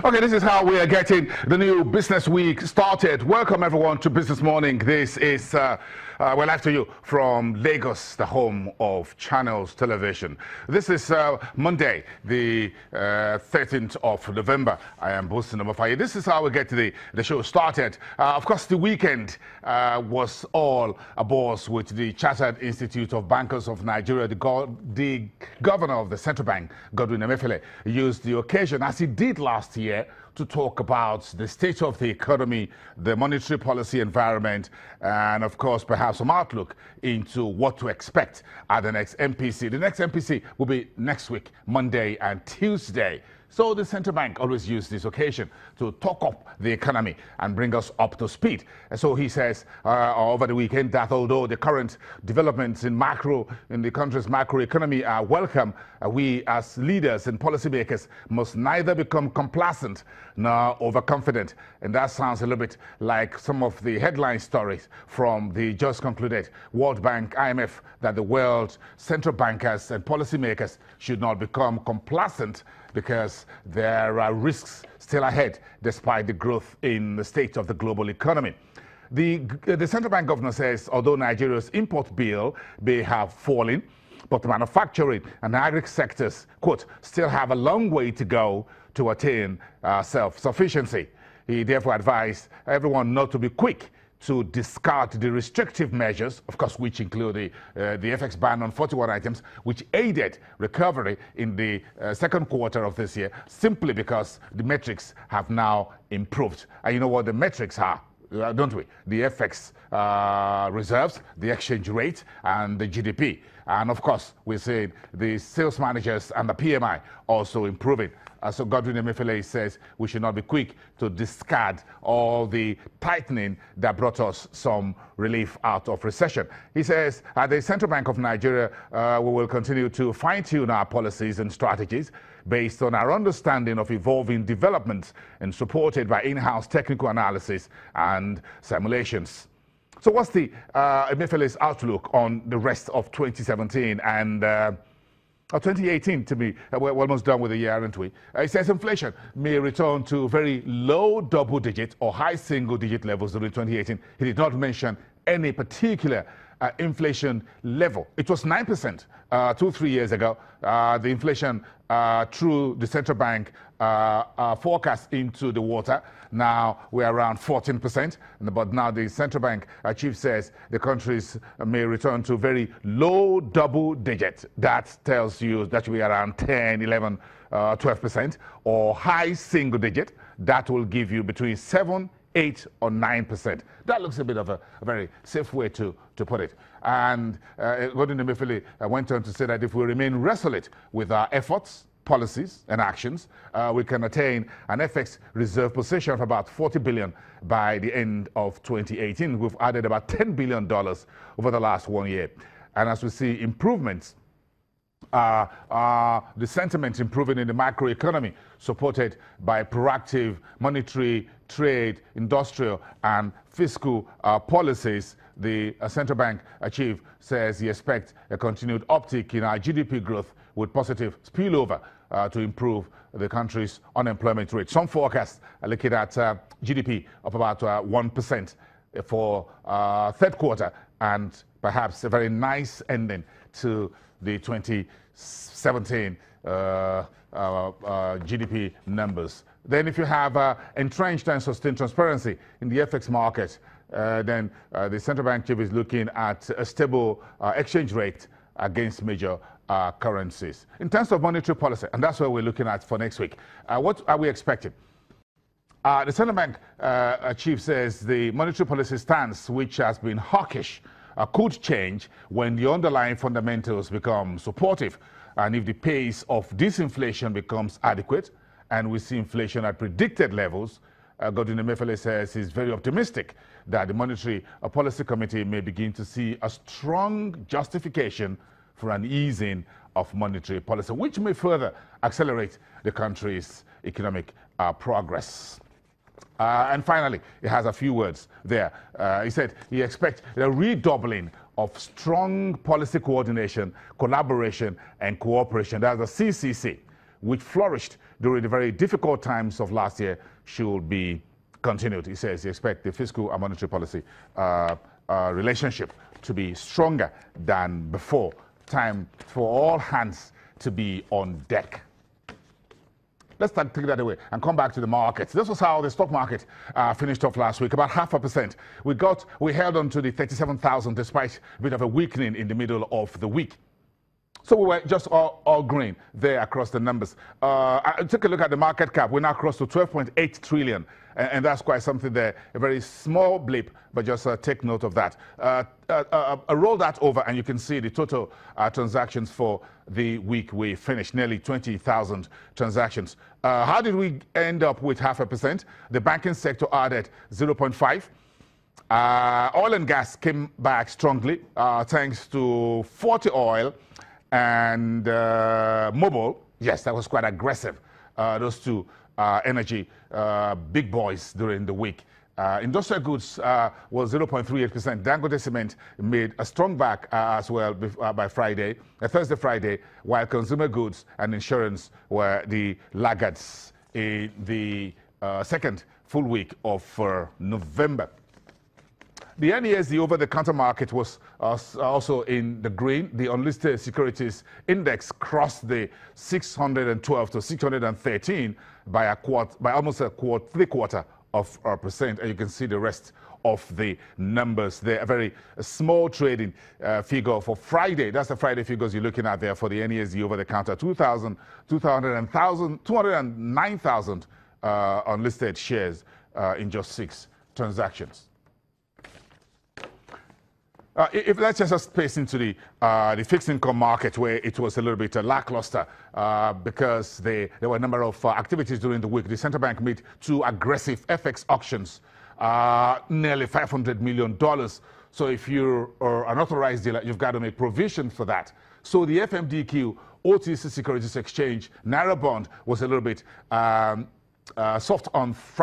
Okay, this is how we are getting the new business week started. Welcome everyone to Business Morning. This is we're live to you from Lagos, the home of Channels Television. This is Monday, the 13th of November. I am Bosun Omofaye. This is how we get the show started. Of course, the weekend was all abuzz with the Chartered Institute of Bankers of Nigeria. The governor of the central bank, Godwin Emefiele, used the occasion, as he did last year, to talk about the state of the economy, the monetary policy environment, and of course, perhaps some outlook into what to expect at the next MPC. The next MPC will be next week, Monday and Tuesday. So the central bank always uses this occasion to talk up the economy and bring us up to speed. And so he says over the weekend that although the current developments in the country's macroeconomy are welcome, we as leaders and policymakers must neither become complacent nor overconfident. And that sounds a little bit like some of the headline stories from the just concluded World Bank, IMF, that the world central bankers and policymakers should not become complacent because there are risks still ahead despite the growth in the state of the global economy. The central bank governor says although Nigeria's import bill may have fallen, but the manufacturing and agri sectors, quote, still have a long way to go to attain self-sufficiency. He therefore advised everyone not to be quick to discard the restrictive measures, of course, which include the FX ban on 41 items, which aided recovery in the second quarter of this year, simply because the metrics have now improved. And you know what the metrics are, don't we? The FX reserves, the exchange rate, and the GDP. And of course, we're seeing the sales managers and the PMI also improving. So Godwin Emefiele says we should not be quick to discard all the tightening that brought us some relief out of recession. He says at the Central Bank of Nigeria, we will continue to fine-tune our policies and strategies based on our understanding of evolving developments and supported by in-house technical analysis and simulations. So what's the Emefiele's outlook on the rest of 2017 and 2018 to me? We're almost done with the year, aren't we? It says inflation may return to very low double-digit or high single-digit levels during 2018. He did not mention any particular inflation level. It was 9% 2-3 years ago. The inflation through the central bank forecast into the water. Now we're around 14%, but now the central bank chief says the countries may return to very low double digit. That tells you that we are around 10, 11, 12%, or high single digit. That will give you between 7, 8 or 9%. That looks a bit of a very safe way to put it. And Godwin Emefiele went on to say that if we remain resolute with our efforts, policies and actions, we can attain an FX reserve position of about 40 billion by the end of 2018. We've added about $10 billion over the last 1 year. And as we see improvements, the sentiment improving in the macroeconomy, supported by proactive monetary, trade, industrial, and fiscal policies, the central bank chief says he expects a continued uptick in our GDP growth with positive spillover to improve the country's unemployment rate. Some forecasts are looking at GDP of about 1% for third quarter, and perhaps a very nice ending to the 2017 GDP numbers. Then if you have entrenched and sustained transparency in the FX market, then the central bank chief is looking at a stable exchange rate against major currencies. In terms of monetary policy, and that's what we're looking at for next week, what are we expecting? The central bank chief says the monetary policy stance, which has been hawkish, could change when the underlying fundamentals become supportive and if the pace of disinflation becomes adequate and we see inflation at predicted levels. Godwin Emefiele says he's very optimistic that the Monetary Policy Committee may begin to see a strong justification for an easing of monetary policy, which may further accelerate the country's economic progress. And finally, he has a few words there. He said he expects a redoubling of strong policy coordination, collaboration, and cooperation. That's the CCC which flourished during the very difficult times of last year, should be continued. He says he expects the fiscal and monetary policy relationship to be stronger than before. Time for all hands to be on deck. Let's take that away and come back to the markets. This was how the stock market finished off last week, about 0.5%. We held on to the 37,000 despite a bit of a weakening in the middle of the week. So we were just all green there across the numbers. I took a look at the market cap. We're now close to 12.8 trillion. And that's quite something there. A very small blip, but just take note of that. Roll that over and you can see the total transactions for the week we finished. Nearly 20,000 transactions. How did we end up with 0.5%? The banking sector added 0.5%. Oil and gas came back strongly thanks to 40 oil and mobile. Yes, that was quite aggressive. Those two energy big boys during the week. Industrial goods was 0.38%. Dangote Cement made a strong back as well by Friday, Thursday, Friday, while consumer goods and insurance were the laggards in the second full week of November. The NSE over-the-counter market was also in the green. The unlisted securities index crossed the 612 to 613 by almost 3/4 of a percent, and you can see the rest of the numbers there. A very small trading figure for Friday. That's the Friday figures you're looking at there for the NSE over-the-counter. 209,000 unlisted shares in just 6 transactions. If let's just pace into the fixed income market, where it was a little bit lackluster because there were a number of activities during the week. The central bank made 2 aggressive FX auctions, nearly $500 million. So if you're an authorized dealer, you've got to make provision for that. So the FMDQ OTC Securities Exchange Naira bond was a little bit soft on Friday.